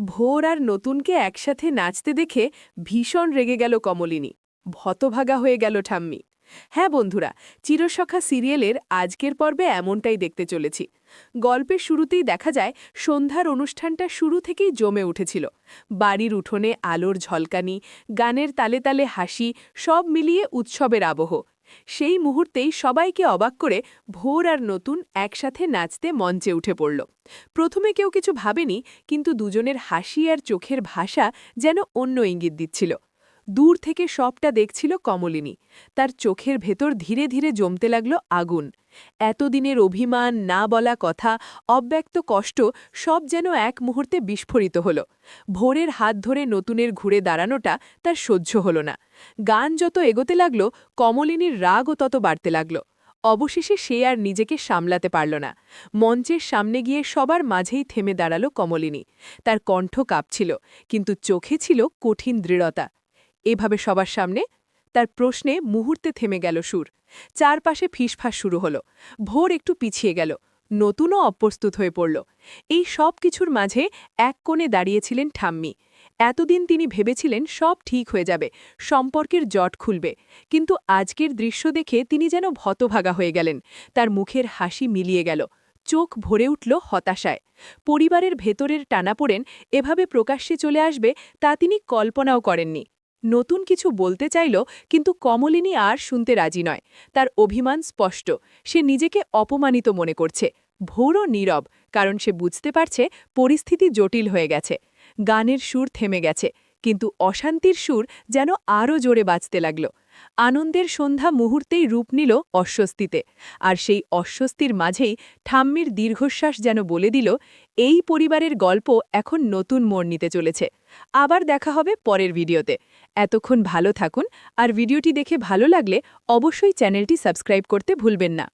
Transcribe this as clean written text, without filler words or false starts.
ভোর আর নতুনকে একসাথে নাচতে দেখে ভীষণ রেগে গেল কমলিনী। হতভাগা হয়ে গেল ঠাম্মি। হ্যাঁ বন্ধুরা, চিরসখা সিরিয়ালের আজকের পর্বে এমনটাই দেখতে চলেছি। গল্পের শুরুতেই দেখা যায় সন্ধ্যার অনুষ্ঠানটা শুরু থেকেই জমে উঠেছিল। বাড়ির উঠোনে আলোর ঝলকানি, গানের তালে তালে হাসি, সব মিলিয়ে উৎসবের আবহ। সেই মুহূর্তেই সবাইকে অবাক করে ভোর আর নতুন একসাথে নাচতে মঞ্চে উঠে পড়ল। প্রথমে কেউ কিছু ভাবেনি, কিন্তু দুজনের হাসি আর চোখের ভাষা যেন অন্য ইঙ্গিত দিচ্ছিল। দূর থেকে সবটা দেখছিল কমলিনী। তার চোখের ভেতর ধীরে ধীরে জমতে লাগল আগুন। এতদিনের অভিমান, না বলা কথা, অব্যক্ত কষ্ট সব যেন এক মুহূর্তে বিস্ফোরিত হল। ভোরের হাত ধরে নতুনের ঘুরে দাঁড়ানোটা তার সহ্য হল না। গান যত এগোতে লাগল, কমলিনীর রাগও তত বাড়তে লাগল। অবশেষে সে আর নিজেকে সামলাতে পারল না। মঞ্চের সামনে গিয়ে সবার মাঝেই থেমে দাঁড়াল কমলিনী। তার কণ্ঠ কাঁপছিল, কিন্তু চোখে ছিল কঠিন দৃঢ়তা। এভাবে সবার সামনে? তার প্রশ্নে মুহূর্তে থেমে গেল সুর। চারপাশে ফিসফাস শুরু হল। ভোর একটু পিছিয়ে গেল, নতুনও অপ্রস্তুত হয়ে পড়ল। এই সব কিছুর মাঝে এক কোণে দাঁড়িয়েছিলেন ঠাম্মি। এতদিন তিনি ভেবেছিলেন সব ঠিক হয়ে যাবে, সম্পর্কের জট খুলবে। কিন্তু আজকের দৃশ্য দেখে তিনি যেন হতভাগা হয়ে গেলেন। তার মুখের হাসি মিলিয়ে গেল, চোখ ভরে উঠল হতাশায়। পরিবারের ভেতরের টানাপোড়েন এভাবে প্রকাশ্যে চলে আসবে তা তিনি কল্পনাও করেননি। নতুন কিছু বলতে চাইল, কিন্তু কমলিনী আর শুনতে রাজি নয়। তার অভিমান স্পষ্ট, সে নিজেকে অপমানিত মনে করছে। ভোরও নীরব, কারণ সে বুঝতে পারছে পরিস্থিতি জটিল হয়ে গেছে। গানের সুর থেমে গেছে, কিন্তু অশান্তির সুর যেন আরও জোরে বাজতে লাগল। আনন্দের সন্ধ্যা মুহূর্তেই রূপ নিল অস্বস্তিতে। আর সেই অস্বস্তির মাঝেই ঠাম্মির দীর্ঘশ্বাস যেন বলে দিল, এই পরিবারের গল্প এখন নতুন মোড় নিতে চলেছে। আবার দেখা হবে পরের ভিডিওতে। এতক্ষণ ভালো থাকুন, আর ভিডিওটি দেখে ভালো লাগলে অবশ্যই চ্যানেলটি সাবস্ক্রাইব করতে ভুলবেন না।